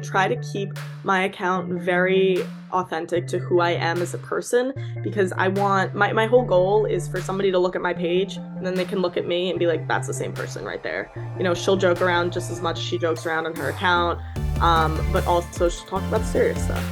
try to keep my account very authentic to who I am as a person because I want my whole goal is for somebody to look at my page and then they can look at me and be like, that's the same person right there. She'll joke around just as much as she jokes around on her account, but also she'll talk about serious stuff.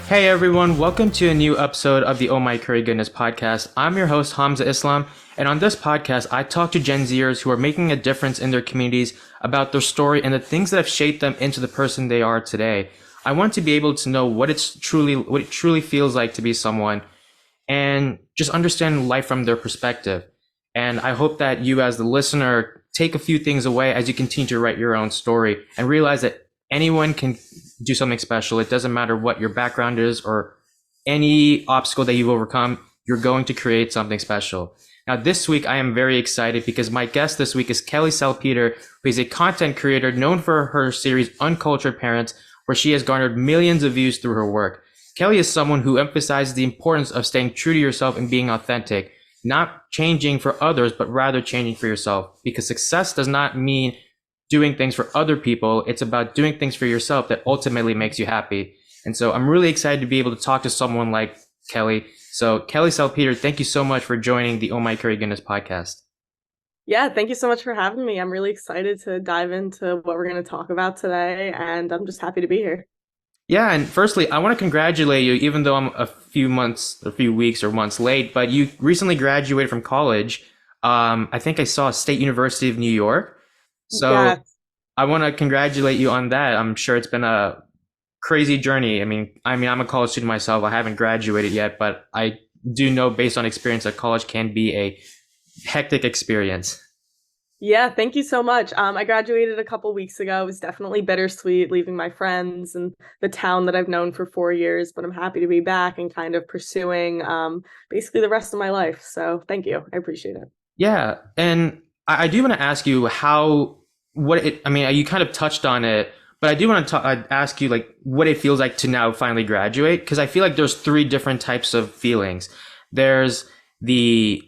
Hey everyone, welcome to a new episode of the Oh My Curry Goodness podcast. I'm your host Hamza Islam, and on this podcast, I talk to Gen Zers who are making a difference in their communities about their story and the things that have shaped them into the person they are today. I want to be able to know what it truly feels like to be someone and just understand life from their perspective. And I hope that you as the listener take a few things away as you continue to write your own story and realize that anyone can do something special. It doesn't matter what your background is or any obstacle that you've overcome, you're going to create something special. Now, this week, I am very excited because my guest this week is Kelly Salpeter, who is a content creator known for her series Uncultured Parents, where she has garnered millions of views through her work. Kelly is someone who emphasizes the importance of staying true to yourself and being authentic, not changing for others, but rather changing for yourself, because success does not mean doing things for other people. It's about doing things for yourself that ultimately makes you happy. And so I'm really excited to be able to talk to someone like Kelly. So Kelly Salpeter, thank you so much for joining the Oh My Curry Goodness podcast. Yeah, thank you so much for having me. I'm really excited to dive into what we're going to talk about today, and I'm just happy to be here. Yeah, and firstly, I want to congratulate you, even though I'm a few weeks or months late, but you recently graduated from college. I think I saw State University of New York. So Yeah, I want to congratulate you on that. I'm sure it's been a crazy journey. I mean, I'm a college student myself. I haven't graduated yet, but I do know based on experience that college can be a hectic experience. Yeah, thank you so much. I graduated a couple weeks ago. It was definitely bittersweet leaving my friends and the town that I've known for 4 years, but I'm happy to be back and kind of pursuing basically the rest of my life. So thank you. I appreciate it. Yeah, and I do want to ask you I mean, you kind of touched on it, but I do want to I'd ask you like what it feels like to now finally graduate, because I feel like there's three different types of feelings. There's the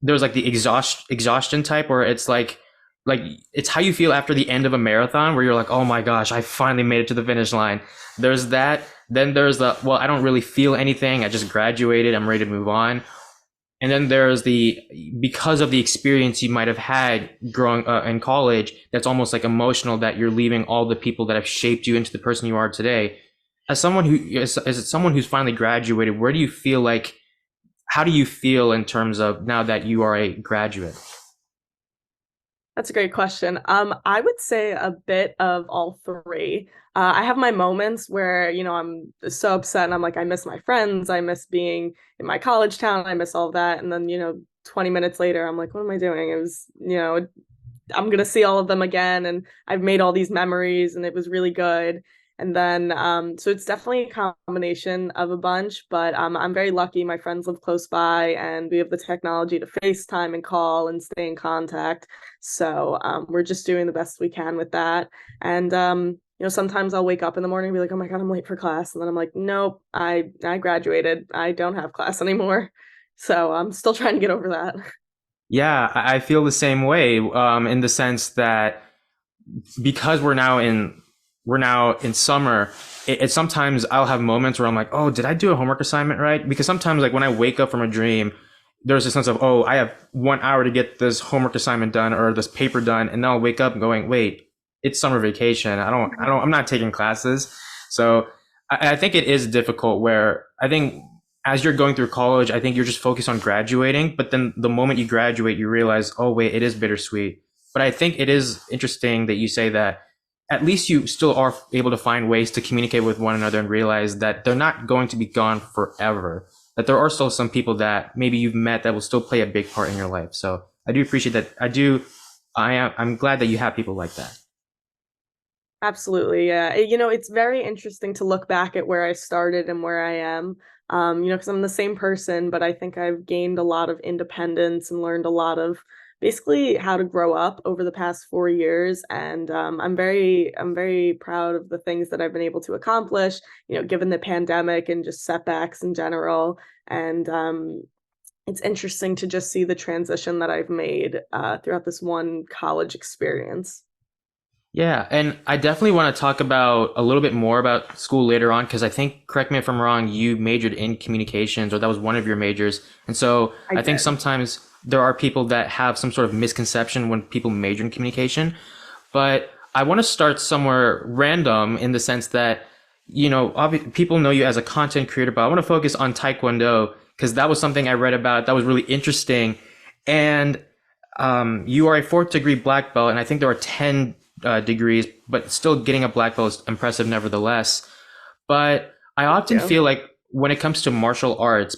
there's like the exhaustion type where it's like it's how you feel after the end of a marathon where you're like, oh my gosh, I finally made it to the finish line. There's that. Then there's the, well, I don't really feel anything, I just graduated, I'm ready to move on. And then there's the, because of the experience you might have had growing in college, that's almost like emotional, that you're leaving all the people that have shaped you into the person you are today. As someone who's finally graduated, where do you feel like, how do you feel in terms of now that you are a graduate? That's a great question. I would say a bit of all three. I have my moments where, I'm so upset and I'm like, I miss my friends. I miss being in my college town. I miss all of that. And then, 20 minutes later, I'm like, what am I doing? It was, I'm gonna see all of them again, and I've made all these memories, and it was really good. And then, so it's definitely a combination of a bunch, but I'm very lucky. My friends live close by, and we have the technology to FaceTime and call and stay in contact. So we're just doing the best we can with that. And sometimes I'll wake up in the morning and be like, "Oh my God, I'm late for class," and then I'm like, "Nope, I graduated. I don't have class anymore." So I'm still trying to get over that. Yeah, I feel the same way, in the sense that because we're now in summer, it sometimes I'll have moments where I'm like, oh, did I do a homework assignment right? Because sometimes like when I wake up from a dream, there's a sense of, oh, I have 1 hour to get this homework assignment done or this paper done, and then I'll wake up going, wait, it's summer vacation. I'm not taking classes. So I think it is difficult, where I think as you're going through college, I think you're just focused on graduating, but then the moment you graduate, you realize, oh wait, it is bittersweet. But I think it is interesting that you say that at least you still are able to find ways to communicate with one another and realize that they're not going to be gone forever. That there are still some people that maybe you've met that will still play a big part in your life. So I do appreciate that. I'm glad that you have people like that. Absolutely, yeah. It's very interesting to look back at where I started and where I am. Because I'm the same person, but I think I've gained a lot of independence and learned a lot of basically how to grow up over the past 4 years. And I'm very proud of the things that I've been able to accomplish, given the pandemic and just setbacks in general. And it's interesting to just see the transition that I've made throughout this one college experience. Yeah, and I definitely want to talk about a little bit more about school later on because I think, correct me if I'm wrong, you majored in communications or that was one of your majors. And so I I think did. sometimes there are people that have some sort of misconception when people major in communication. But I want to start somewhere random in the sense that, people know you as a content creator, but I want to focus on Taekwondo because that was something I read about that was really interesting. And you are a fourth degree black belt, and I think there are 10 degrees, but still getting a black belt is impressive nevertheless. But I Thank often you. feel like when it comes to martial arts,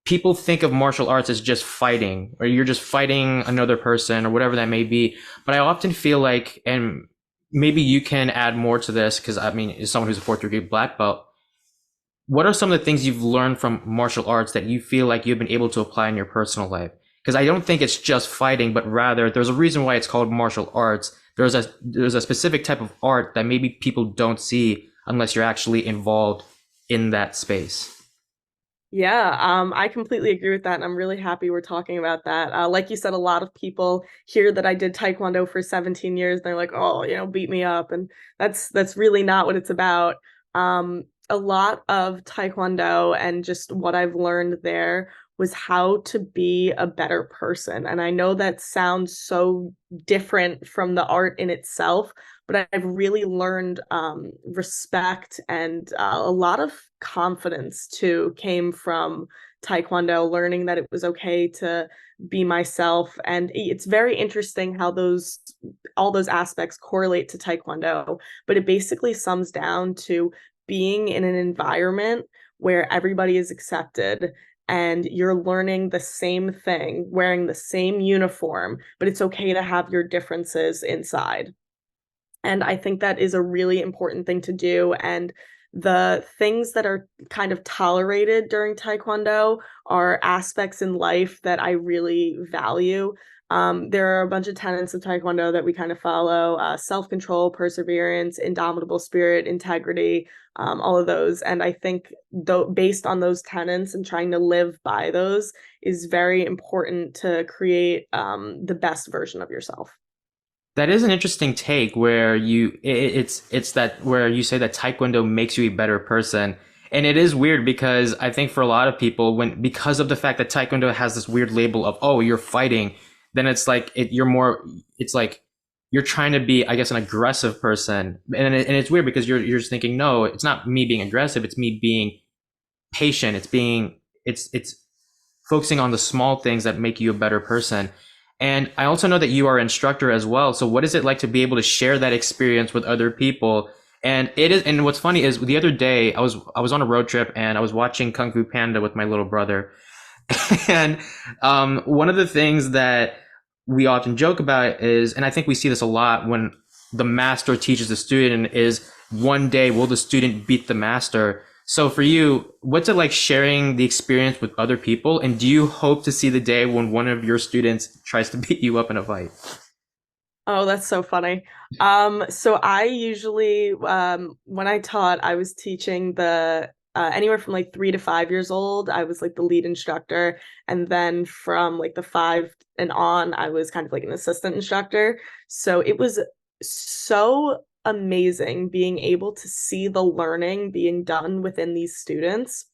people think of martial arts as just fighting, or you're just fighting another person, or whatever that may be. But I often feel like, and maybe you can add more to this, because I mean, as someone who's a fourth degree black belt, what are some of the things you've learned from martial arts that you feel like you've been able to apply in your personal life? Because I don't think it's just fighting, but rather there's a reason why it's called martial arts. There's a specific type of art that maybe people don't see unless you're actually involved in that space. Yeah, I completely agree with that, and I'm really happy we're talking about that. Like you said, a lot of people hear that I did Taekwondo for 17 years, and they're like, "Oh, beat me up," and that's really not what it's about. A lot of Taekwondo and just what I've learned there was how to be a better person. And I know that sounds so different from the art in itself, but I've really learned respect and a lot of confidence too came from Taekwondo, learning that it was okay to be myself. And it's very interesting how those all those aspects correlate to Taekwondo, but it basically sums down to being in an environment where everybody is accepted and you're learning the same thing, wearing the same uniform, but it's okay to have your differences inside. And I think that is a really important thing to do. And the things that are kind of tolerated during Taekwondo are aspects in life that I really value. There are a bunch of tenets of Taekwondo that we kind of follow: self control, perseverance, indomitable spirit, integrity, all of those. And I think, though, based on those tenets and trying to live by those is very important to create the best version of yourself. That is an interesting take where it's that where you say that Taekwondo makes you a better person. And it is weird because I think for a lot of people, when because of the fact that Taekwondo has this weird label of, oh, you're fighting, then it's like it's like you're trying to be, I guess, an aggressive person. And it's weird because you're just thinking, no, it's not me being aggressive, it's me being patient. It's focusing on the small things that make you a better person. And I also know that you are an instructor as well. So what is it like to be able to share that experience with other people? And what's funny is the other day I was on a road trip and I was watching Kung Fu Panda with my little brother. And one of the things that we often joke about is, and I think we see this a lot when the master teaches the student, is one day will the student beat the master? So for you, what's it like sharing the experience with other people? And do you hope to see the day when one of your students tries to beat you up in a fight? Oh, that's so funny. So I usually, when I taught, I was teaching the anywhere from like 3 to 5 years old. I was like the lead instructor, and then from like the five and on, I was kind of like an assistant instructor. So it was so amazing being able to see the learning being done within these students.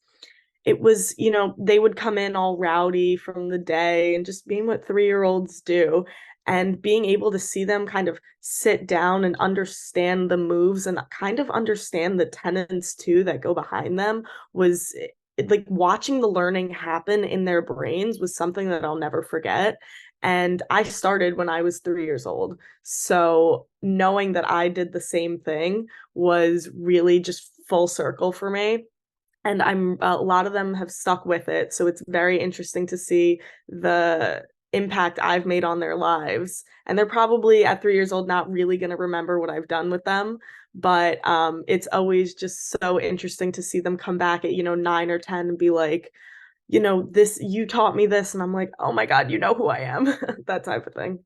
It was, they would come in all rowdy from the day and just being what 3 year olds do. And being able to see them kind of sit down and understand the moves and kind of understand the tenets too that go behind them was like watching the learning happen in their brains was something that I'll never forget. And I started when I was 3 years old. So knowing that I did the same thing was really just full circle for me, and I'm a lot of them have stuck with it. So it's very interesting to see the impact I've made on their lives. And they're probably at 3 years old not really going to remember what I've done with them, but it's always just so interesting to see them come back at 9 or 10 and be like, this you taught me this, and I'm like, oh my god, you know who I am, that type of thing.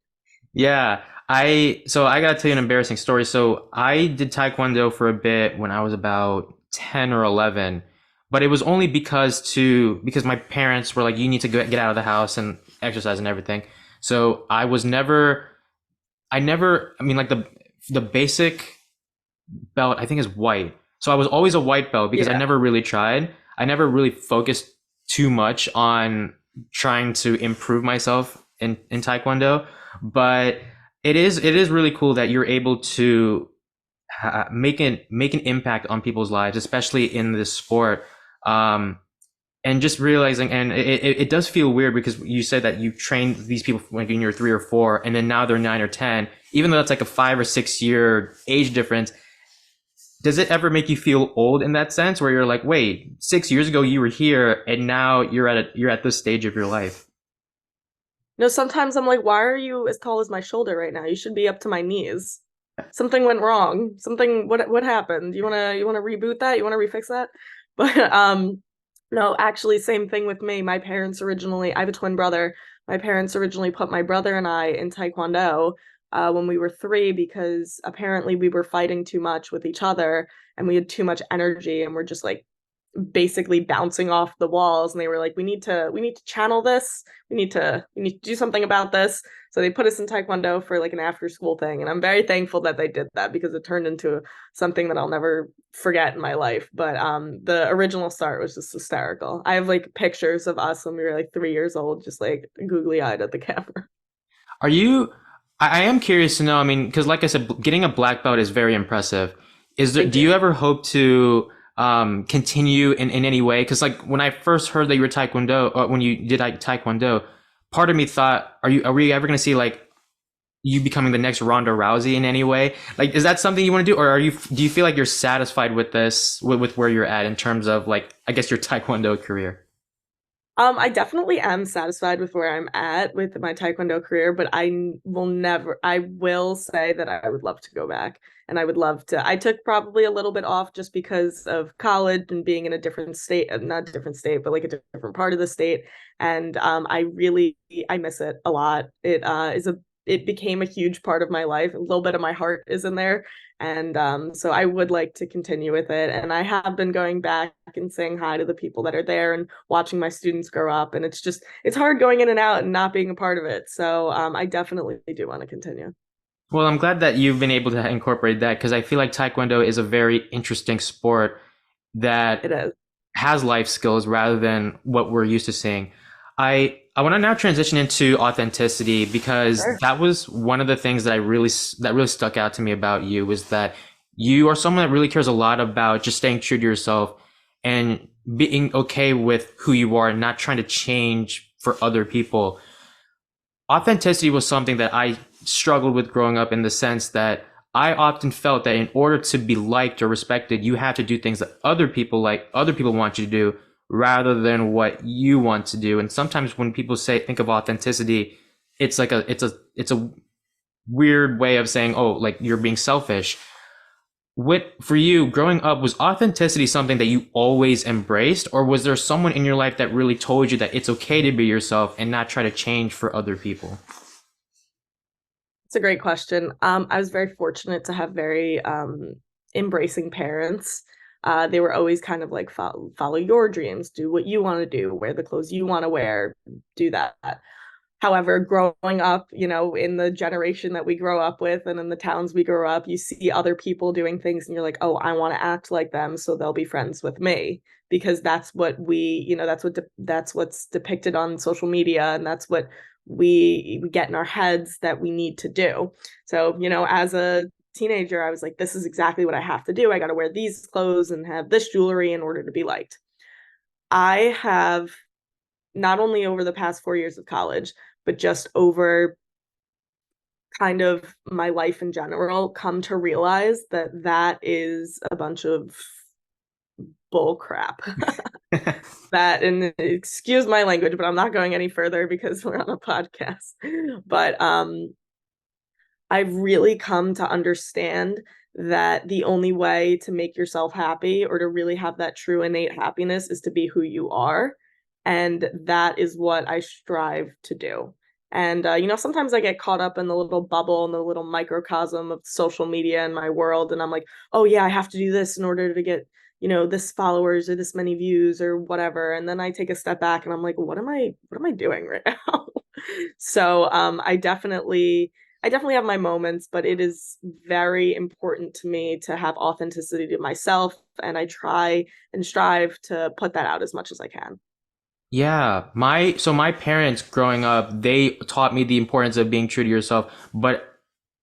Yeah, I gotta tell you an embarrassing story. So I did Taekwondo for a bit when I was about 10 or 11, but it was only because my parents were like, you need to get out of the house and exercise and everything. So I mean, like the basic belt I think is white. So I was always a white belt because I Yeah. never really tried. I never really focused too much on trying to improve myself in Taekwondo. But it is really cool that you're able to make an impact on people's lives, especially in this sport. Um, and just realizing, and it does feel weird because you said that you trained these people when you're 3 or 4, and then now they're 9 or 10. Even though that's like a 5 or 6 year age difference, does it ever make you feel old in that sense, where you're like, wait, 6 years ago you were here, and now you're at this stage of your life? No, sometimes I'm like, why are you as tall as my shoulder right now? You should be up to my knees. Something went wrong. Something what happened? You wanna reboot that? You wanna refix that? But no, actually same thing with me. My parents originally, I have a twin brother. My parents originally put my brother and I in Taekwondo when we were 3 because apparently we were fighting too much with each other and we had too much energy and we're just like basically bouncing off the walls and they were like we need to channel this, we need to do something about this, so they put us in taekwondo for like an after school thing, and I'm very thankful that they did that because it turned into something that I'll never forget in my life. But the original start was just hysterical. I have like pictures of us when we were like 3 years old just like googly eyed at the camera. Are you? I am curious to know. I mean, because like I said, getting a black belt is very impressive. Is there? Thank Do you. you ever hope to continue in any way? Because like when I first heard that you were taekwondo, or when you did like taekwondo, part of me thought, are we ever going to see like you becoming the next Ronda Rousey in any way? Like, is that something you want to do, or do you feel like you're satisfied with this, with where you're at in terms of like, I guess your taekwondo career? I definitely am satisfied with where I'm at with my Taekwondo career, but I will say that I would love to go back and I would love to. I took probably a little bit off just because of college and being in a different state, not different state, but like a different part of the state. And I miss it a lot. It became a huge part of my life. A little bit of my heart is in there. And so I would like to continue with it. And I have been going back and saying hi to the people that are there and watching my students grow up. And it's hard going in and out and not being a part of it. So I definitely do want to continue. Well, I'm glad that you've been able to incorporate that because I feel like taekwondo is a very interesting sport It that is. has life skills rather than what we're used to seeing. I want to now transition into authenticity because Sure. that was one of the things that really stuck out to me about you, was that you are someone that really cares a lot about just staying true to yourself and being okay with who you are and not trying to change for other people. Authenticity was something that I struggled with growing up, in the sense that I often felt that in order to be liked or respected, you have to do things that other people want you to do rather than what you want to do. And sometimes when people think of authenticity, it's a weird way of saying, oh, like you're being selfish. What for you growing up, was authenticity something that you always embraced, or was there someone in your life that really told you that it's okay to be yourself and not try to change for other people? It's a great question. I was very fortunate to have very embracing parents. They were always kind of like follow your dreams, do what you want to do, wear the clothes you want to wear, do that. However, growing up, in the generation that we grow up with and in the towns we grow up, you see other people doing things and you're like, oh, I want to act like them so they'll be friends with me because that's what's depicted on social media and that's what we get in our heads that we need to do. So, as a teenager, I was like, this is exactly what I have to do. I got to wear these clothes and have this jewelry in order to be liked. I have not only over the past 4 years of college, but just over kind of my life in general, come to realize that that is a bunch of bull crap. That, and excuse my language, but I'm not going any further because we're on a podcast. But I've really come to understand that the only way to make yourself happy or to really have that true innate happiness is to be who you are. And that is what I strive to do. And, sometimes I get caught up in the little bubble and the little microcosm of social media and my world. And I'm like, oh, yeah, I have to do this in order to get this followers or this many views or whatever. And then I take a step back and I'm like, what am I doing right now? So I definitely have my moments, but it is very important to me to have authenticity to myself, and I try and strive to put that out as much as I can. Yeah, my parents growing up, they taught me the importance of being true to yourself. But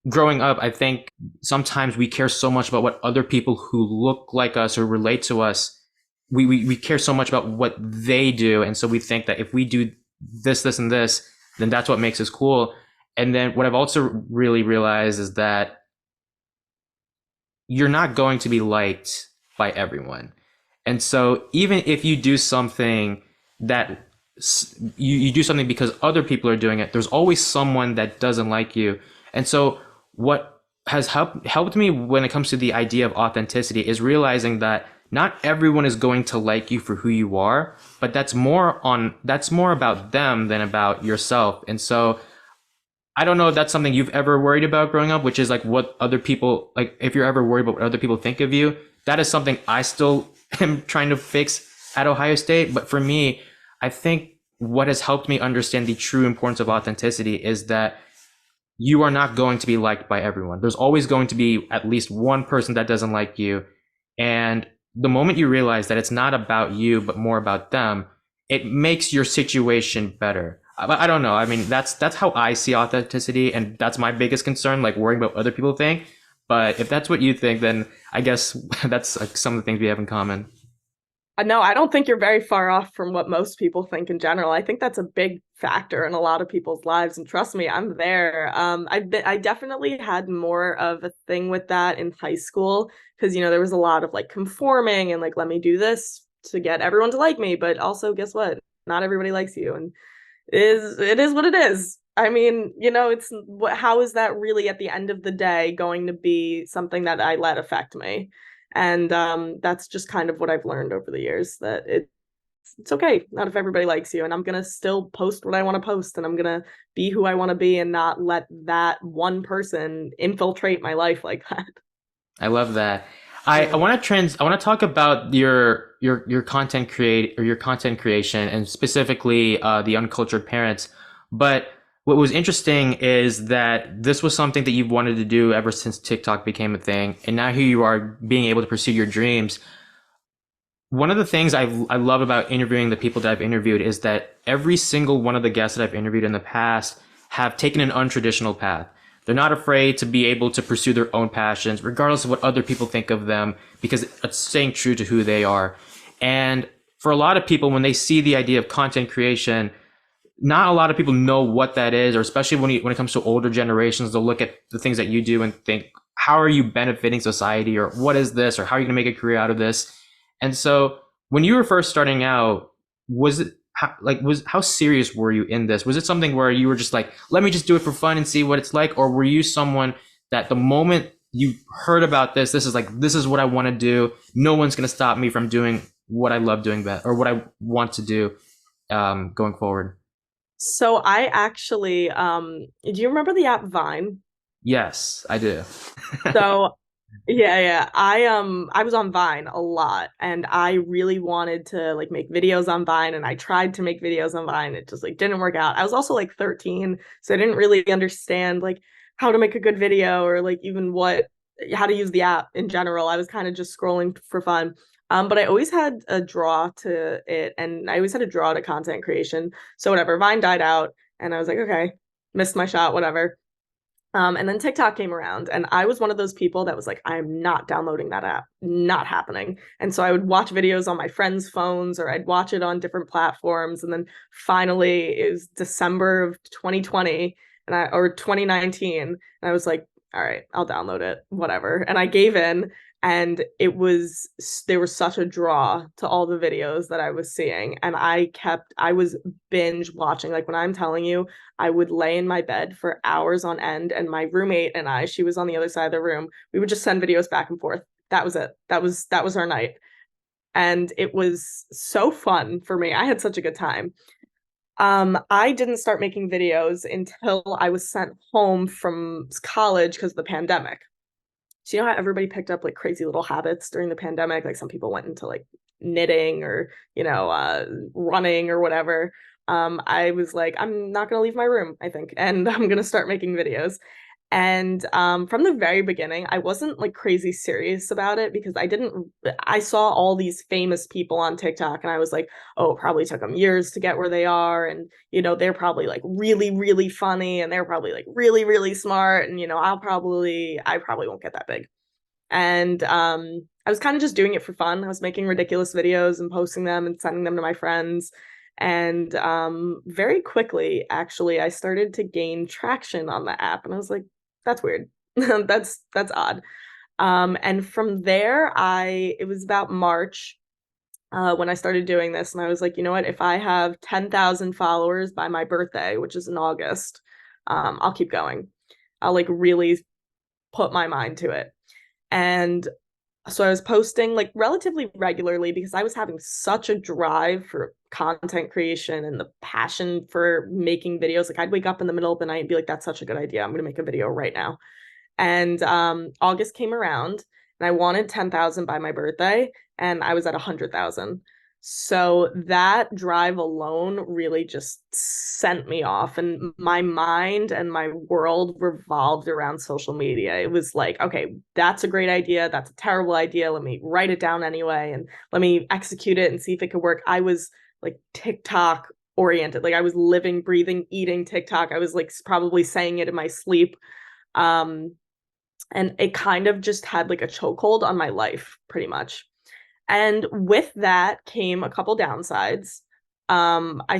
growing up, I think sometimes we care so much about what other people who look like us or relate to us, we care so much about what they do. And so we think that if we do this, and this, then that's what makes us cool. And then what I've also really realized is that you're not going to be liked by everyone. And so even if you do something that you do something because other people are doing it, there's always someone that doesn't like you. And so what has helped me when it comes to the idea of authenticity is realizing that not everyone is going to like you for who you are, but that's more about them than about yourself. And so I don't know if that's something you've ever worried about growing up, which is like what other people, like if you're ever worried about what other people think of you. That is something I still am trying to fix at Ohio State. But for me, I think what has helped me understand the true importance of authenticity is that you are not going to be liked by everyone. There's always going to be at least one person that doesn't like you. And the moment you realize that it's not about you, but more about them, it makes your situation better. I don't know. I mean, that's how I see authenticity, and that's my biggest concern, like worrying about what other people think. But if that's what you think, then I guess that's like some of the things we have in common. No, I don't think you're very far off from what most people think in general. I think that's a big factor in a lot of people's lives, and trust me, I'm there. I definitely had more of a thing with that in high school because there was a lot of like conforming and like let me do this to get everyone to like me, but also guess what? Not everybody likes you, and it is what it is. I mean, it's what how is that really at the end of the day going to be something that I let affect me? And that's just kind of what I've learned over the years that it's okay. Not if everybody likes you, and I'm gonna still post what I want to post, and I'm gonna be who I want to be, and not let that one person infiltrate my life like that. I love that. I Yeah. want I want to talk about your content create or your content creation, and specifically the uncultured parents. But what was interesting is that this was something that you've wanted to do ever since TikTok became a thing, and now here you are being able to pursue your dreams. One of the things I love about interviewing the people that I've interviewed is that every single one of the guests that I've interviewed in the past have taken an untraditional path. They're not afraid to be able to pursue their own passions, regardless of what other people think of them, because it's staying true to who they are. And for a lot of people, when they see the idea of content creation, not a lot of people know what that is, or especially when it comes to older generations, they'll look at the things that you do and think, how are you benefiting society, or what is this, or how are you going to make a career out of this? And so when you were first starting out, was it how serious were you in this? Was it something where you were just like, let me just do it for fun and see what it's like? Or were you someone that the moment you heard about this is what I want to do. No one's going to stop me from doing what I love doing best or what I want to do going forward. So I actually, do you remember the app Vine? Yes, I do. So yeah, yeah. I was on Vine a lot, and I really wanted to like make videos on Vine, and I tried to make videos on Vine. It just like didn't work out. I was also like 13, so I didn't really understand like how to make a good video or like even what how to use the app in general. I was kind of just scrolling for fun. But I always had a draw to it, and I always had a draw to content creation. So whatever, Vine died out, and I was like, okay, missed my shot, whatever. And then TikTok came around, and I was one of those people that was like, I'm not downloading that app, not happening. And so I would watch videos on my friends' phones, or I'd watch it on different platforms. And then finally, it was December of 2020 or 2019, and I was like, all right, I'll download it, whatever. And I gave in, and there was such a draw to all the videos that I was seeing, and I was binge watching. Like when I'm telling you, I would lay in my bed for hours on end, and my roommate and she was on the other side of the room. We would just send videos back and forth. That was it. That was our night. And it was so fun for me. I had such a good time. I didn't start making videos until I was sent home from college because of the pandemic. So you know how everybody picked up like crazy little habits during the pandemic? Like some people went into like knitting or, running or whatever. I was like, I'm not gonna leave my room, I think, and I'm gonna start making videos. And from the very beginning, I wasn't like crazy serious about it because I saw all these famous people on TikTok and I was like, oh, it probably took them years to get where they are. And, they're probably like really, really funny and they're probably like really, really smart. And, I probably won't get that big. And I was kind of just doing it for fun. I was making ridiculous videos and posting them and sending them to my friends. And very quickly, actually, I started to gain traction on the app. And I was like, that's weird. That's odd. And from there, it was about March when I started doing this, and I was like, you know what? If I have 10,000 followers by my birthday, which is in August, I'll keep going. I'll like really put my mind to it. And so I was posting like relatively regularly because I was having such a drive for content creation and the passion for making videos. Like I'd wake up in the middle of the night and be like, that's such a good idea. I'm going to make a video right now. And August came around and I wanted 10,000 by my birthday and I was at 100,000. So that drive alone really just sent me off. And my mind and my world revolved around social media. It was like, okay, that's a great idea. That's a terrible idea. Let me write it down anyway and let me execute it and see if it could work. I was like TikTok oriented. Like I was living, breathing, eating TikTok. I was like probably saying it in my sleep. Um, and it kind of just had like a chokehold on my life, pretty much. And with that came a couple downsides. I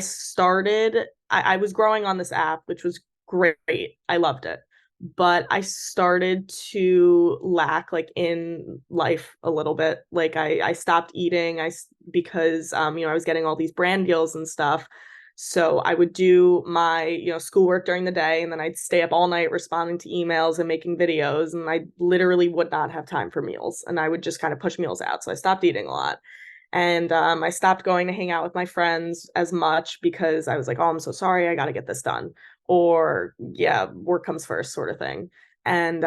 was growing on this app, which was great. I loved it. But I started to lack like in life a little bit. Like I stopped eating because I was getting all these brand deals and stuff. So I would do my, schoolwork during the day and then I'd stay up all night responding to emails and making videos and I literally would not have time for meals and I would just kind of push meals out. So I stopped eating a lot. And I stopped going to hang out with my friends as much because I was like, oh, I'm so sorry. I got to get this done. Or, yeah, work comes first, sort of thing. And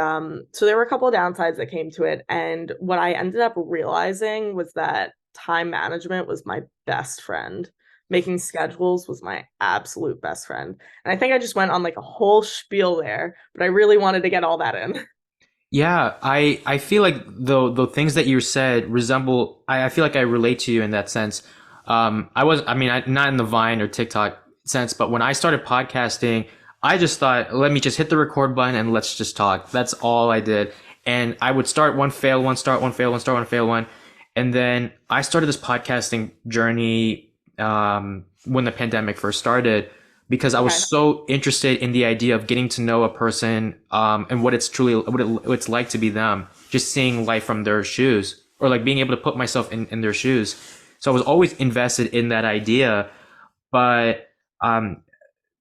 so there were a couple of downsides that came to it. And what I ended up realizing was that time management was my best friend. Making schedules was my absolute best friend. And I think I just went on like a whole spiel there, but I really wanted to get all that in. Yeah, I feel like the things that you said resemble. I feel like I relate to you in that sense. Not in the Vine or TikTok sense, but when I started podcasting, I just thought, let me just hit the record button and let's just talk. That's all I did. And I would start one, fail one, start one, fail one, start one, fail one. And then I started this podcasting journey when the pandemic first started because I was Okay. so interested in the idea of getting to know a person and what it's like to be them, just seeing life from their shoes or like being able to put myself in their shoes. So I was always invested in that idea, but um,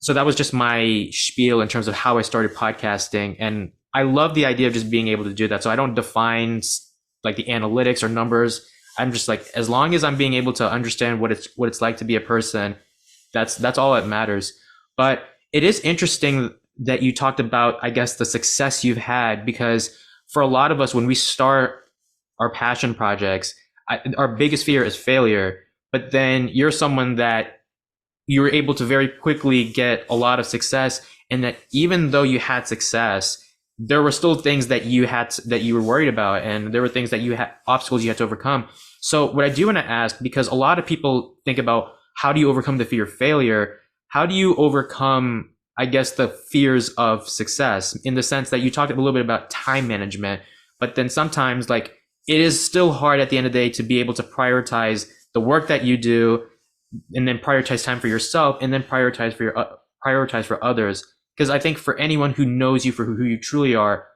so that was just my spiel in terms of how I started podcasting, and I love the idea of just being able to do that. So I don't define like the analytics or numbers. I'm just like, as long as I'm being able to understand what it's like to be a person, that's all that matters. But it is interesting that you talked about, I guess, the success you've had, because for a lot of us, when we start our passion projects, our biggest fear is failure. But then you're someone that you were able to very quickly get a lot of success, and that even though you had success, there were still things that that you were worried about, and there were things that you had obstacles you had to overcome. So what I do want to ask, because a lot of people think about how do you overcome the fear of failure, how do you overcome, I guess, the fears of success, in the sense that you talked a little bit about time management, but then sometimes like it is still hard at the end of the day to be able to prioritize the work that you do, and then prioritize time for yourself, and then prioritize for others. Because I think for anyone who knows you for who you truly are,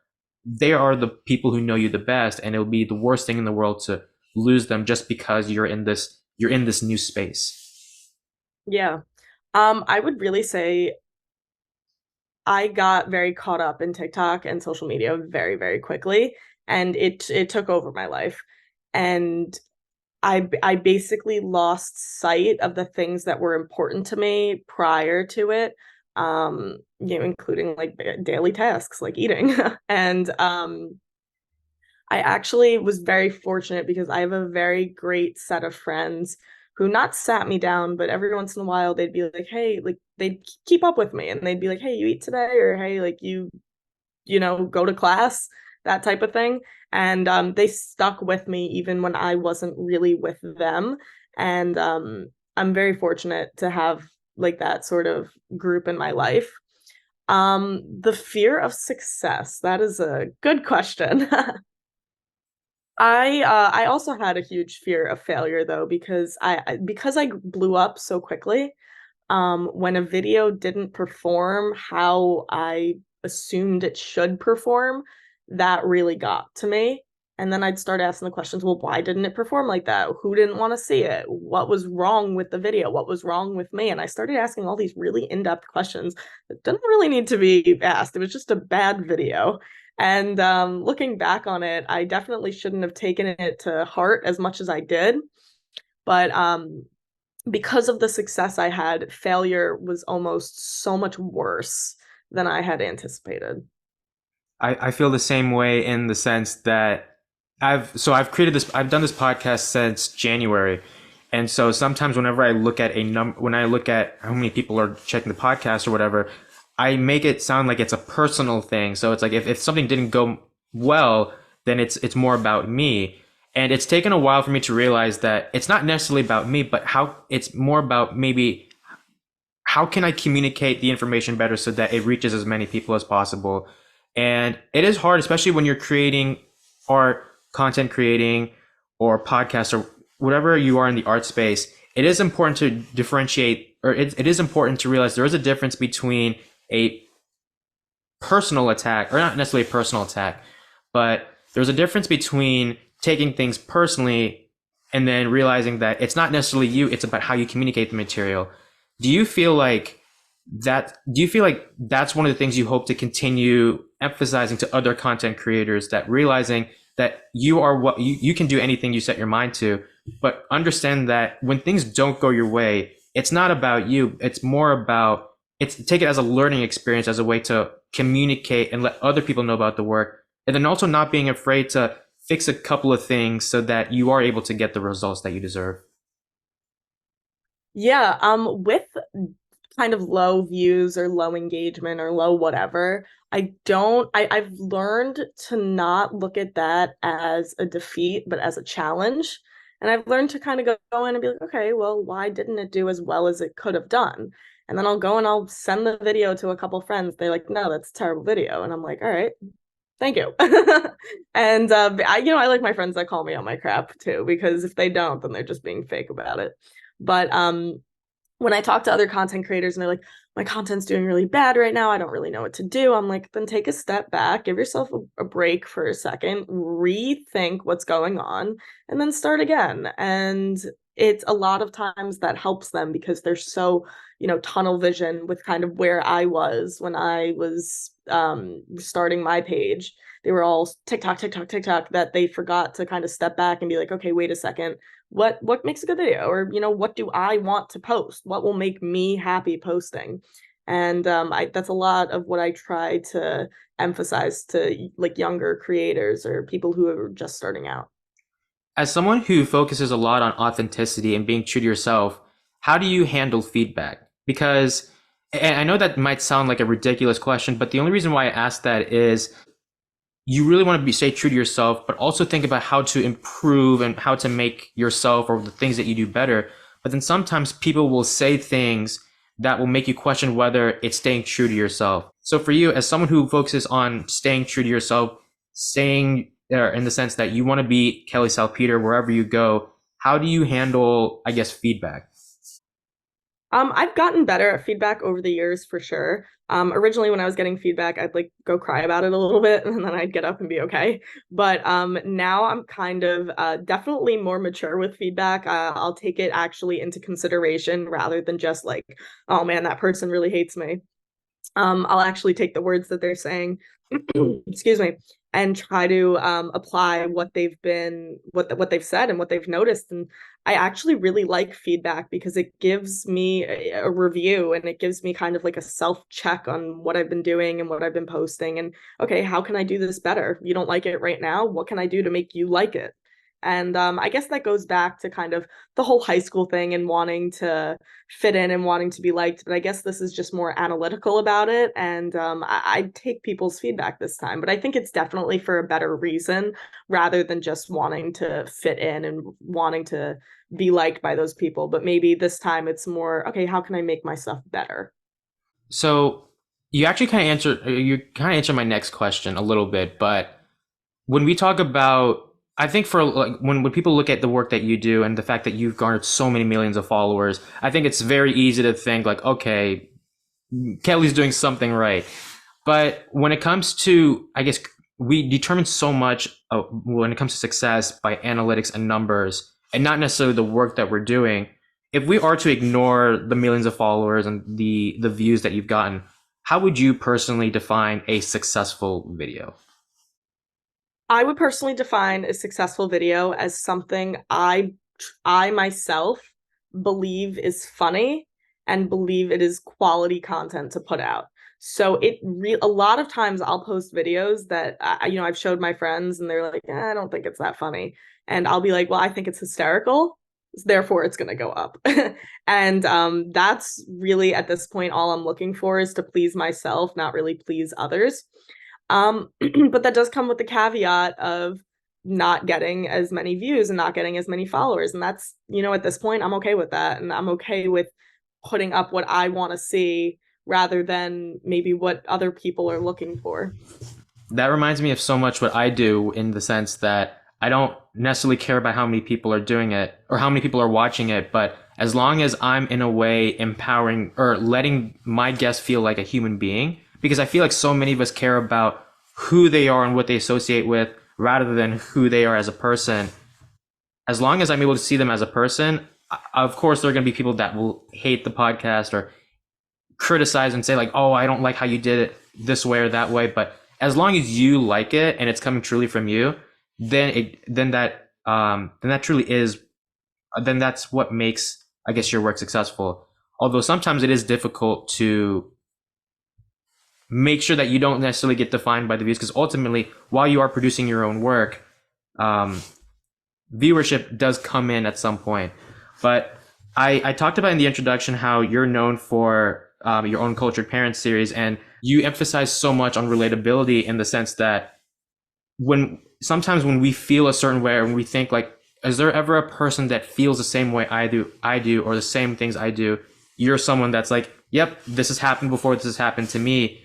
they are the people who know you the best, and it'll be the worst thing in the world to lose them just because you're in this new space. Yeah. I would really say I got very caught up in TikTok and social media very, very quickly, and it took over my life. And I basically lost sight of the things that were important to me prior to it, including like daily tasks like eating. And I actually was very fortunate because I have a very great set of friends who not sat me down, but every once in a while they'd be like, "Hey," like they'd keep up with me and they'd be like, "Hey, you eat today?" or "Hey, like you go to class," that type of thing. And they stuck with me even when I wasn't really with them. And I'm very fortunate to have like that sort of group in my life. The fear of success, that is a good question. I also had a huge fear of failure though because I blew up so quickly. When a video didn't perform how I assumed it should perform, that really got to me. And then I'd start asking the questions, well, why didn't it perform like that? Who didn't want to see it? What was wrong with the video? What was wrong with me? And I started asking all these really in-depth questions that didn't really need to be asked. It was just a bad video. And looking back on it, I definitely shouldn't have taken it to heart as much as I did. But because of the success I had, failure was almost so much worse than I had anticipated. I feel the same way in the sense that I've done this podcast since January. And so sometimes whenever I look at when I look at how many people are checking the podcast or whatever, I make it sound like it's a personal thing. So it's like if something didn't go well, then it's more about me. And it's taken a while for me to realize that it's not necessarily about me, but how it's more about maybe how can I communicate the information better so that it reaches as many people as possible. And it is hard, especially when you're creating art, content creating, or podcast, or whatever you are in the art space. It is important to differentiate, or it is important to realize there is a difference between a personal attack, or not necessarily a personal attack, but there's a difference between taking things personally and then realizing that it's not necessarily you, it's about how you communicate the material. Do you feel like do you feel like that's one of the things you hope to continue emphasizing to other content creators, that realizing that you are what you can do anything you set your mind to, but understand that when things don't go your way, it's not about you. It's more about it's take it as a learning experience, as a way to communicate and let other people know about the work. And then also not being afraid to fix a couple of things so that you are able to get the results that you deserve. Yeah, with kind of low views or low engagement or low whatever, I've learned to not look at that as a defeat, but as a challenge. And I've learned to kind of go in and be like, okay, well, why didn't it do as well as it could have done? And then I'll go and I'll send the video to a couple friends. They're like, no, that's a terrible video. And I'm like, all right, thank you. And I like my friends that call me on my crap too, because if they don't, then they're just being fake about it. But when I talk to other content creators and they're like, my content's doing really bad right now, I don't really know what to do. I'm like, then take a step back, give yourself a break for a second, rethink what's going on, and then start again. And it's a lot of times that helps them because they're so, tunnel vision with kind of where I was when I was starting my page. They were all TikTok, TikTok, TikTok, that they forgot to kind of step back and be like, okay, wait a second, what makes a good video, or what do I want to post, what will make me happy posting. And that's a lot of what I try to emphasize to like younger creators or people who are just starting out. As someone who focuses a lot on authenticity and being true to yourself, how do you handle feedback? Because, and I know that might sound like a ridiculous question, but the only reason why I ask that is you really want to stay true to yourself, but also think about how to improve and how to make yourself or the things that you do better. But then sometimes people will say things that will make you question whether it's staying true to yourself. So for you, as someone who focuses on staying true to yourself, staying there in the sense that you want to be Kelly Salpeter wherever you go, how do you handle, I guess, feedback? I've gotten better at feedback over the years for sure. Originally when I was getting feedback, I'd like go cry about it a little bit and then I'd get up and be okay. But now I'm kind of definitely more mature with feedback. I'll take it actually into consideration rather than just like, oh man, that person really hates me. I'll actually take the words that they're saying, excuse me, and try to apply what they've said and what they've noticed. And I actually really like feedback because it gives me a review, and it gives me kind of like a self check on what I've been doing and what I've been posting. And okay, how can I do this better? You don't like it right now. What can I do to make you like it? And I guess that goes back to kind of the whole high school thing and wanting to fit in and wanting to be liked. But I guess this is just more analytical about it. And I take people's feedback this time, but I think it's definitely for a better reason rather than just wanting to fit in and wanting to be liked by those people. But maybe this time it's more, okay, how can I make myself better? So you kind of answer my next question a little bit, but when we talk about, I think for like when people look at the work that you do and the fact that you've garnered so many millions of followers, I think it's very easy to think like, okay, Kelly's doing something right. But when it comes to, I guess we determine so much when it comes to success by analytics and numbers, and not necessarily the work that we're doing. If we are to ignore the millions of followers and the views that you've gotten, how would you personally define a successful video? I would personally define a successful video as something I myself believe is funny and believe it is quality content to put out. So a lot of times I'll post videos that I've showed my friends and they're like, I don't think it's that funny. And I'll be like, well, I think it's hysterical. Therefore, it's going to go up. And that's really at this point all I'm looking for is to please myself, not really please others. But that does come with the caveat of not getting as many views and not getting as many followers. And that's, at this point, I'm okay with that. And I'm okay with putting up what I want to see rather than maybe what other people are looking for. That reminds me of so much what I do, in the sense that I don't necessarily care about how many people are doing it or how many people are watching it, but as long as I'm in a way empowering or letting my guests feel like a human being, because I feel like so many of us care about who they are and what they associate with rather than who they are as a person. As long as I'm able to see them as a person, of course, there are going to be people that will hate the podcast or criticize and say like, oh, I don't like how you did it this way or that way. But as long as you like it and it's coming truly from you, then that truly is, then that's what makes, I guess, your work successful. Although sometimes it is difficult to make sure that you don't necessarily get defined by the views, because ultimately, while you are producing your own work, um, viewership does come in at some point. But I talked about in the introduction how you're known for your own Cultured Parents series, and you emphasize so much on relatability, in the sense that when we feel a certain way, or when we think like, is there ever a person that feels the same way I do, or the same things I do? You're someone that's like, yep, this has happened before, this has happened to me.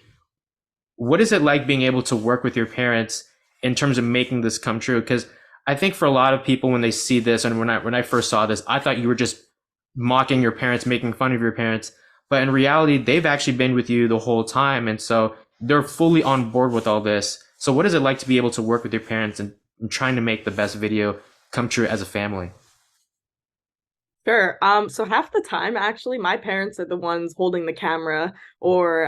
What is it like being able to work with your parents in terms of making this come true? Because I think for a lot of people, when they see this, and when I first saw this, I thought you were just mocking your parents, making fun of your parents. But in reality, they've actually been with you the whole time. And so they're fully on board with all this. So what is it like to be able to work with your parents and trying to make the best video come true as a family? Sure. So half the time, actually, my parents are the ones holding the camera or,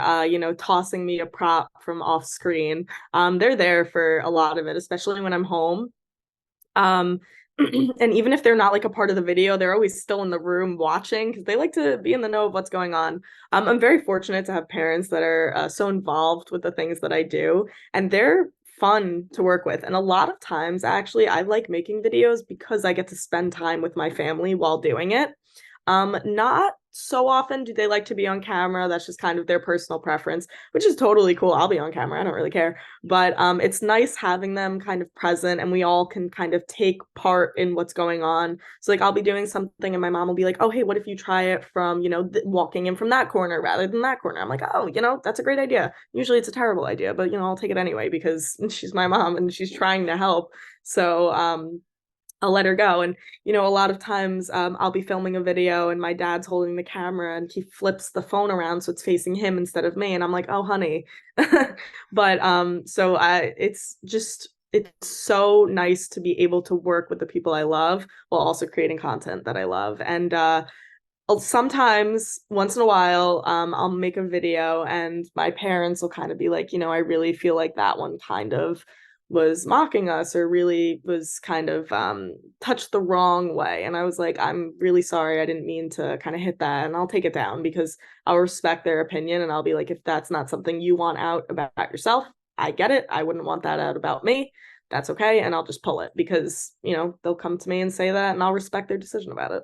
tossing me a prop from off screen. They're there for a lot of it, especially when I'm home. Um, and even if they're not like a part of the video, they're always still in the room watching because they like to be in the know of what's going on. I'm very fortunate to have parents that are so involved with the things that I do, and they're fun to work with. And a lot of times, actually, I like making videos because I get to spend time with my family while doing it. Not so often do they like to be on camera. That's just kind of their personal preference, which is totally cool. I'll be on camera. I don't really care. But it's nice having them kind of present and we all can kind of take part in what's going on. So like I'll be doing something and my mom will be like, "Oh, hey, what if you try it from, walking in from that corner rather than that corner?" I'm like, "Oh, that's a great idea." Usually it's a terrible idea, but I'll take it anyway because she's my mom and she's trying to help. So I'll let her go. And, a lot of times I'll be filming a video and my dad's holding the camera and he flips the phone around so it's facing him instead of me. And I'm like, oh, honey. But so it's so nice to be able to work with the people I love while also creating content that I love. And sometimes once in a while I'll make a video and my parents will kind of be like, I really feel like that one kind of was mocking us or really was kind of touched the wrong way. And I was like, I'm really sorry. I didn't mean to kind of hit that. And I'll take it down because I'll respect their opinion. And I'll be like, if that's not something you want out about yourself, I get it. I wouldn't want that out about me. That's okay. And I'll just pull it because, they'll come to me and say that and I'll respect their decision about it.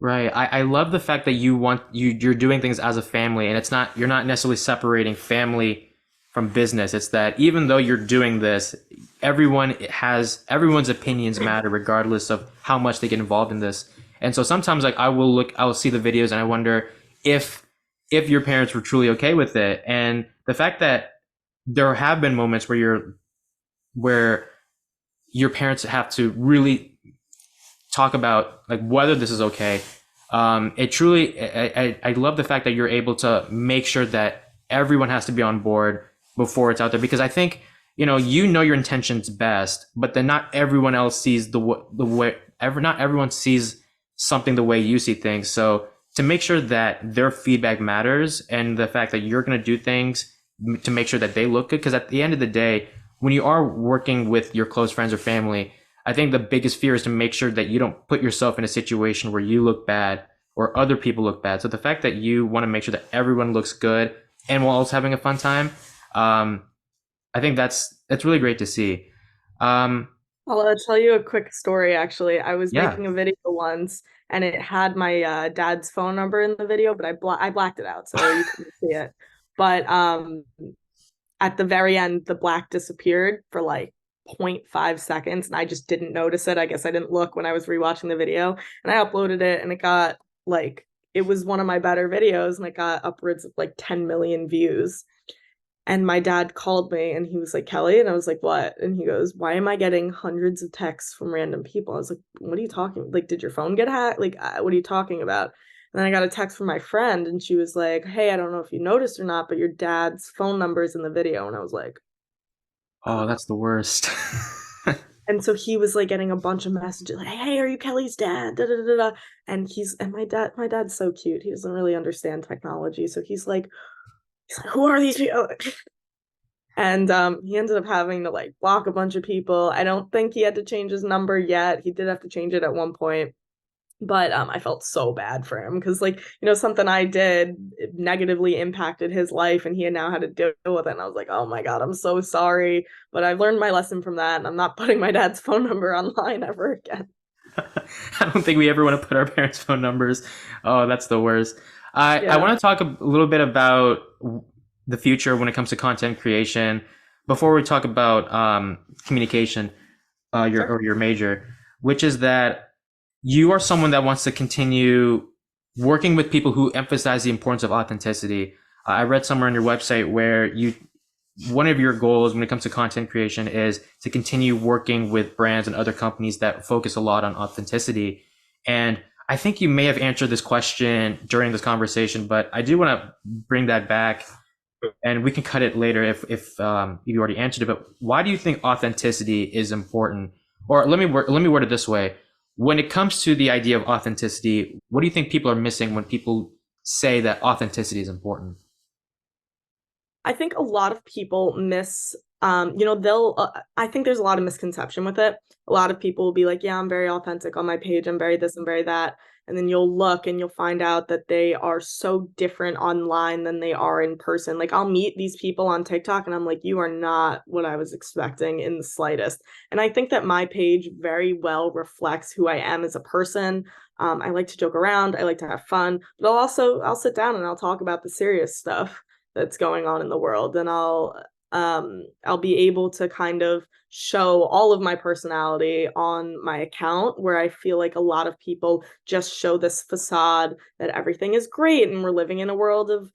Right. I love the fact that you're doing things as a family, and you're not necessarily separating family from business. It's that even though you're doing this, everyone's opinions matter regardless of how much they get involved in this. And so sometimes like I will see the videos and I wonder if your parents were truly okay with it. And the fact that there have been moments where your parents have to really talk about like whether this is okay. It truly, I love the fact that you're able to make sure that everyone has to be on board before it's out there, because I think, your intentions best, but then not everyone else sees the way, not everyone sees something the way you see things. So to make sure that their feedback matters and the fact that you're going to do things to make sure that they look good. Because at the end of the day, when you are working with your close friends or family, I think the biggest fear is to make sure that you don't put yourself in a situation where you look bad or other people look bad. So the fact that you want to make sure that everyone looks good and while also having a fun time, I think that's really great to see. Um, I'll tell you a quick story, actually. I was yeah. making a video once and it had my dad's phone number in the video, but I blacked it out so you couldn't see it. But at the very end, the black disappeared for like 0.5 seconds and I just didn't notice it. I guess I didn't look when I was rewatching the video and I uploaded it and it was one of my better videos and it got upwards of like 10 million views. And my dad called me and he was like, Kelly, and I was like, what? And he goes, why am I getting hundreds of texts from random people? I was like, what are you talking? Like, did your phone get hacked? Like, what are you talking about? And then I got a text from my friend and she was like, hey, I don't know if you noticed or not, but your dad's phone number is in the video. And I was like, Oh, that's the worst. and so he was like getting a bunch of messages like, hey, are you Kelly's dad? Da, da, da, da. And my dad's so cute. He doesn't really understand technology. So he's like, who are these people? And he ended up having to like block a bunch of people. I don't think he had to change his number yet. He did have to change it at one point, but I felt so bad for him because something I did negatively impacted his life, and he had now had to deal with it. And I was like, oh my god, I'm so sorry, but I've learned my lesson from that, and I'm not putting my dad's phone number online ever again. I don't think we ever want to put our parents' phone numbers. Oh, that's the worst. I Yeah, want to talk a little bit about the future when it comes to content creation. Before we talk about communication, sure. your major, which is that you are someone that wants to continue working with people who emphasize the importance of authenticity. I read somewhere on your website where one of your goals when it comes to content creation is to continue working with brands and other companies that focus a lot on authenticity. And I think you may have answered this question during this conversation, but I do want to bring that back and we can cut it later if you already answered it. But why do you think authenticity is important? Or let me word it this way. When it comes to the idea of authenticity, what do you think people are missing when people say that authenticity is important? I think a lot of people miss, I think there's a lot of misconception with it. A lot of people will be like, yeah, I'm very authentic on my page. I'm very this and very that. And then you'll look and you'll find out that they are so different online than they are in person. Like I'll meet these people on TikTok and I'm like, you are not what I was expecting in the slightest. And I think that my page very well reflects who I am as a person. I like to joke around. I like to have fun, but I'll sit down and I'll talk about the serious stuff that's going on in the world, and I'll be able to kind of show all of my personality on my account, where I feel like a lot of people just show this facade that everything is great and we're living in a world of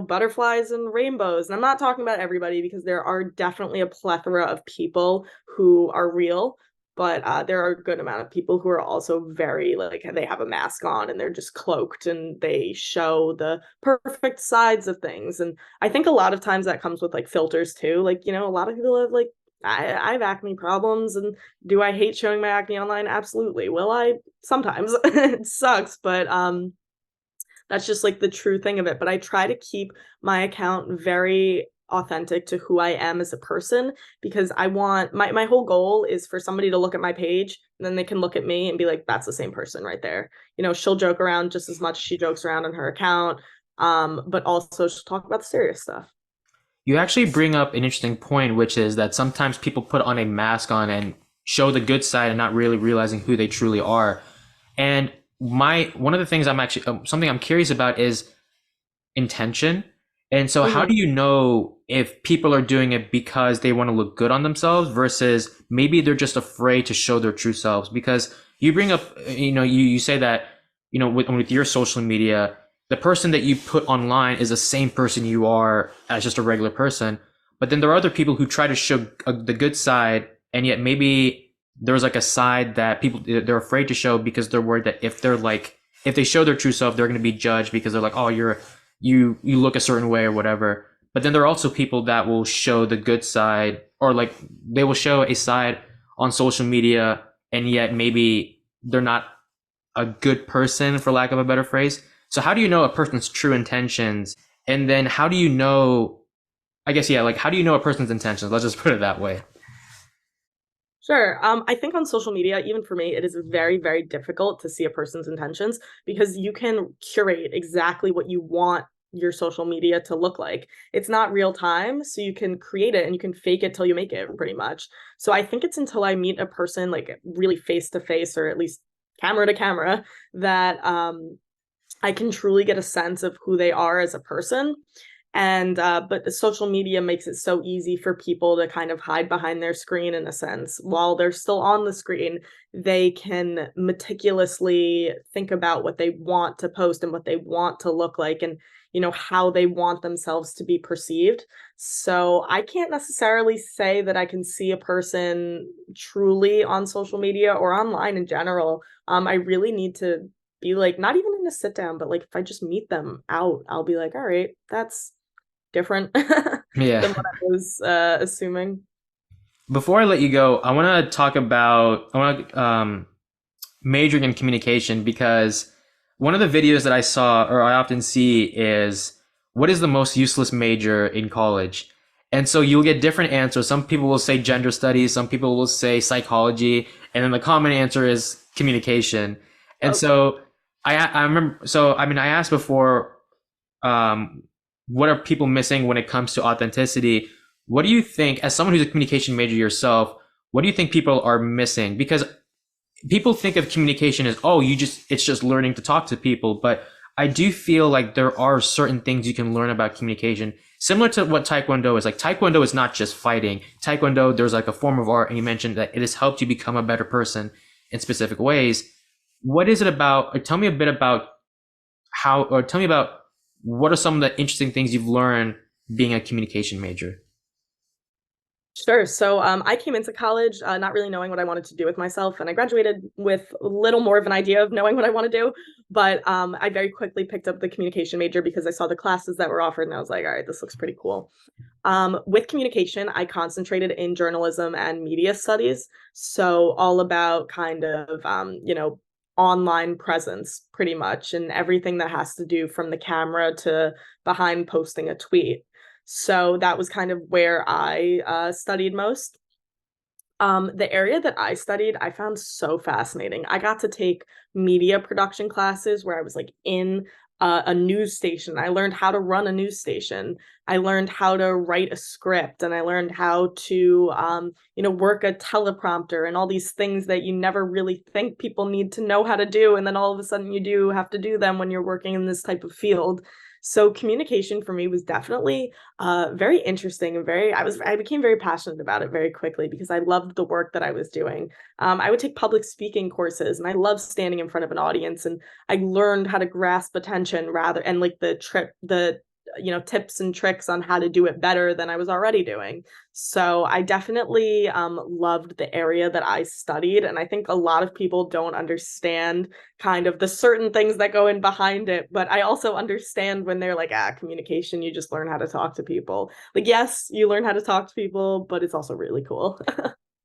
butterflies and rainbows. And I'm not talking about everybody because there are definitely a plethora of people who are real, but there are a good amount of people who are also very like they have a mask on and they're just cloaked and they show the perfect sides of things. And I think a lot of times that comes with like filters too. Like, a lot of people have like I have acne problems, and do I hate showing my acne online? Absolutely. Will I? Sometimes. It sucks, but that's just like the true thing of it. But I try to keep my account very authentic to who I am as a person, because I want my whole goal is for somebody to look at my page and then they can look at me and be like, that's the same person right there. She'll joke around just as much as she jokes around on her account, but also she'll talk about the serious stuff. You actually bring up an interesting point, which is that sometimes people put on a mask on and show the good side and not really realizing who they truly are. And one of the things I'm actually something I'm curious about is intention. And so how Mm-hmm. do you know if people are doing it because they want to look good on themselves versus maybe they're just afraid to show their true selves? Because you bring up, you say that, with your social media, the person that you put online is the same person you are as just a regular person. But then there are other people who try to show the good side, and yet maybe there's like a side that they're afraid to show because they're worried that if they show their true self, they're going to be judged because they're like, oh, you look a certain way or whatever. But then there are also people that will show the good side, or like they will show a side on social media, and yet maybe they're not a good person, for lack of a better phrase. So how do you know a person's true intentions? And then how do you know, I guess, yeah, like how do you know a person's intentions? Let's just put it that way. Sure. I think on social media, even for me, it is very, very difficult to see a person's intentions because you can curate exactly what you want your social media to look like. It's not real time, so you can create it and you can fake it till you make it, pretty much. So I think it's until I meet a person like really face to face, or at least camera to camera, that I can truly get a sense of who they are as a person. And but the social media makes it so easy for people to kind of hide behind their screen in a sense. While they're still on the screen, they can meticulously think about what they want to post and what they want to look like, and how they want themselves to be perceived. So I can't necessarily say that I can see a person truly on social media or online in general. I really need to be like, not even in a sit down, but like if I just meet them out, I'll be like, all right, that's different than Yeah. what I was assuming. Before I let you go, I want to majoring in communication, because one of the videos that I saw, or I often see, is what is the most useless major in college? And so you'll get different answers. Some people will say gender studies, some people will say psychology, and then the common answer is communication. And Oh, so I remember, so I mean, I asked before, um, what are people missing when it comes to authenticity? What do you think, as someone who's a communication major yourself, what do you think people are missing? Because people think of communication as, oh, it's just learning to talk to people. But I do feel like there are certain things you can learn about communication, similar to what Taekwondo is. Like Taekwondo is not just fighting. Taekwondo, there's like a form of art, and you mentioned that it has helped you become a better person in specific ways. What is it about, or tell me a bit about or tell me about what are some of the interesting things you've learned being a communication major? sure. So I came into college not really knowing what I wanted to do with myself, and I graduated with a little more of an idea of knowing what I want to do. But I very quickly picked up the communication major because I saw the classes that were offered, and I was like, all right, this looks pretty cool. With communication, I concentrated in journalism and media studies. So all about kind of, online presence pretty much, and everything that has to do from the camera to behind posting a tweet. So that was kind of where I studied most. The area that I studied, I found so fascinating. I got to take media production classes where I was like in a news station. I learned how to run a news station. I learned how to write a script, and I learned how to, work a teleprompter and all these things that you never really think people need to know how to do. And then all of a sudden you do have to do them when you're working in this type of field. So communication for me was definitely very interesting, and I became very passionate about it very quickly because I loved the work that I was doing. I would take public speaking courses, and I love standing in front of an audience, and I learned how to grasp attention rather, and like the tips and tricks on how to do it better than I was already doing. So I definitely loved the area that I studied, and I think a lot of people don't understand kind of the certain things that go in behind it. But I also understand when they're like, communication, you just learn how to talk to people. Like, yes, you learn how to talk to people, but it's also really cool.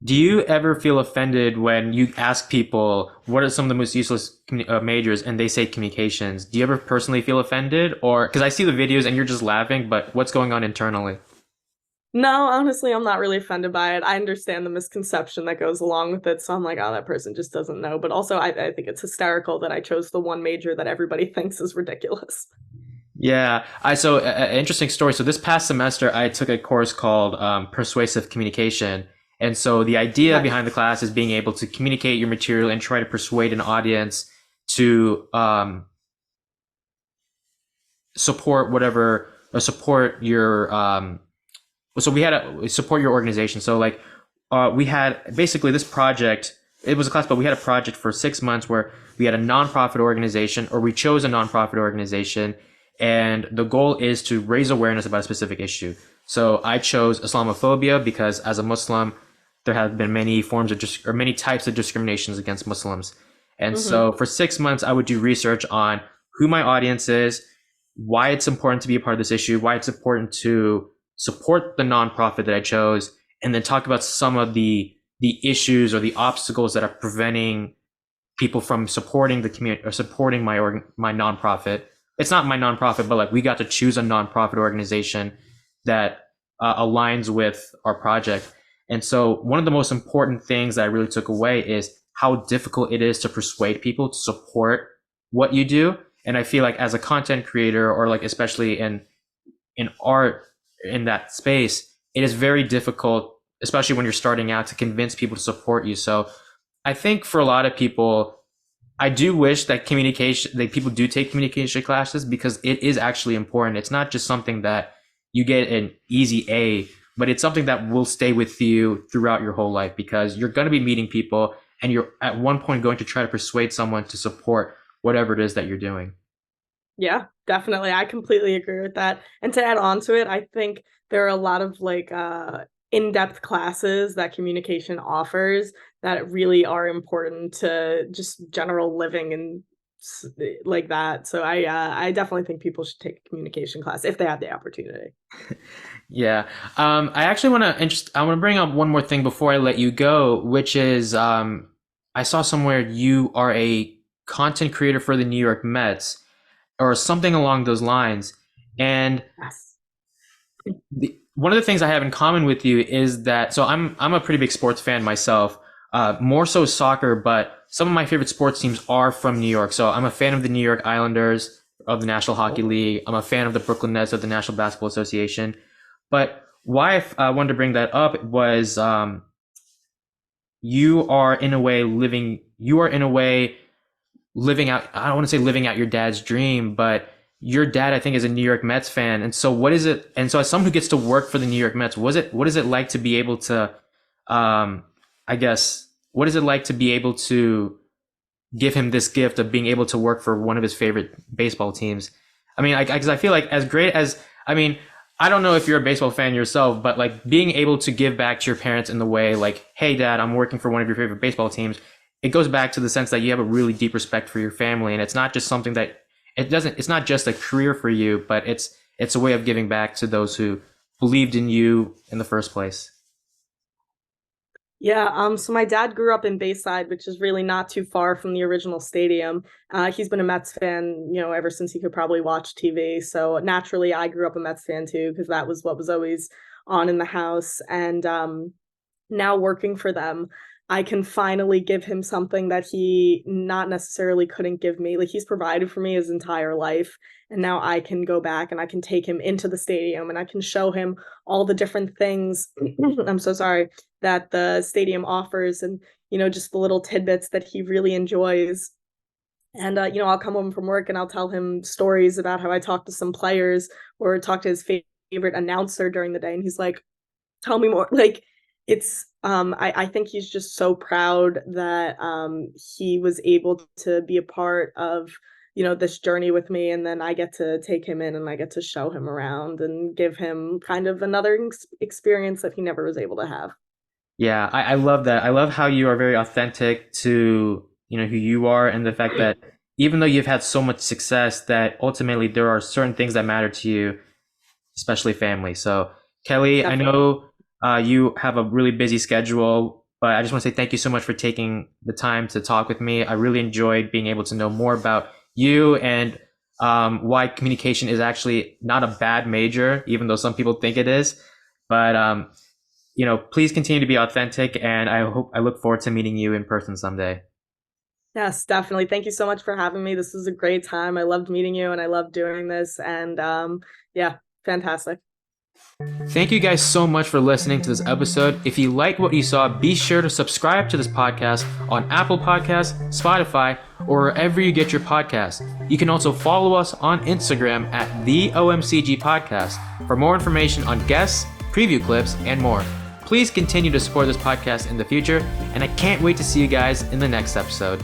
Do you ever feel offended when you ask people what are some of the most useless majors and they say communications? Do you ever personally feel offended? Or because I see the videos and you're just laughing, but what's going on internally? No, honestly, I'm not really offended by it. I understand the misconception that goes along with it. So I'm like, oh, that person just doesn't know. But also, I think it's hysterical that I chose the one major that everybody thinks is ridiculous. Yeah, interesting story. So this past semester, I took a course called persuasive communication, and so the idea behind the Nice. class is being able to communicate your material and try to persuade an audience to support whatever or support your so we had a support your organization. So like we had basically this project. It was a class, but we had a project for 6 months where we had a nonprofit organization, or we chose a nonprofit organization, and the goal is to raise awareness about a specific issue. So I chose Islamophobia because as a Muslim, there have been many forms of or many types of discriminations against Muslims. And Hmm. so for 6 months, I would do research on who my audience is, why it's important to be a part of this issue, why it's important to support the nonprofit that I chose, and then talk about some of the issues or the obstacles that are preventing people from supporting the community or supporting my nonprofit. It's not my nonprofit, but like we got to choose a nonprofit organization that aligns with our project. And so one of the most important things that I really took away is how difficult it is to persuade people to support what you do. And I feel like as a content creator, or like especially in art, in that space, it is very difficult, especially when you're starting out, to convince people to support you. So I think for a lot of people, I do wish that people do take communication classes, because it is actually important. It's not just something that you get an easy A, but it's something that will stay with you throughout your whole life, because you're going to be meeting people and you're at one point going to try to persuade someone to support whatever it is that you're doing. Yeah, definitely. I completely agree with that. And to add on to it, I think there are a lot of like in-depth classes that communication offers that really are important to just general living and like that. So I definitely think people should take a communication class if they have the opportunity. Yeah. I want to bring up one more thing before I let you go, which is I saw somewhere you are a content creator for the New York Mets, or something along those lines. And Yes. one of the things I have in common with you is that, so I'm a pretty big sports fan myself, more so soccer, but some of my favorite sports teams are from New York. So I'm a fan of the New York Islanders of the National Hockey League. I'm a fan of the Brooklyn Nets of the National Basketball Association. But why I wanted to bring that up was you are in a way living out, I don't want to say living out your dad's dream, but your dad, I think, is a New York Mets fan. And so as someone who gets to work for the New York Mets, what is it like to be able to, I guess, what is it like to be able to give him this gift of being able to work for one of his favorite baseball teams? I mean, because I feel like as great as, I mean, I don't know if you're a baseball fan yourself, but like being able to give back to your parents in the way like, hey, dad, I'm working for one of your favorite baseball teams. It goes back to the sense that you have a really deep respect for your family. And it's not just something that it's not just a career for you, but it's a way of giving back to those who believed in you in the first place. Yeah, so my dad grew up in Bayside, which is really not too far from the original stadium. He's been a Mets fan, ever since he could probably watch TV. So naturally, I grew up a Mets fan too, because that was what was always on in the house. And now working for them, I can finally give him something that he not necessarily couldn't give me. Like he's provided for me his entire life. And now I can go back and I can take him into the stadium and I can show him all the different things. I'm so sorry that the stadium offers and, just the little tidbits that he really enjoys. And, I'll come home from work and I'll tell him stories about how I talked to some players or talk to his favorite announcer during the day. And he's like, tell me more. Like I think he's just so proud that he was able to be a part of this journey with me, and then I get to take him in and I get to show him around and give him kind of another experience that he never was able to have. Yeah, I love that. I love how you are very authentic to, who you are, and the fact that even though you've had so much success, that ultimately there are certain things that matter to you, especially family. So, Kelly, I Definitely. know you have a really busy schedule, but I just want to say thank you so much for taking the time to talk with me. I really enjoyed being able to know more about you, and why communication is actually not a bad major, even though some people think it is. But please continue to be authentic, and I look forward to meeting you in person someday. Yes, definitely. Thank you so much for having me. This was a great time. I loved meeting you and I loved doing this. And yeah, fantastic. Thank you guys so much for listening to this episode. If you like what you saw, be sure to subscribe to this podcast on Apple Podcasts, Spotify, or wherever you get your podcasts. You can also follow us on Instagram at the OMCG Podcast for more information on guests, preview clips, and more. Please continue to support this podcast in the future, and I can't wait to see you guys in the next episode.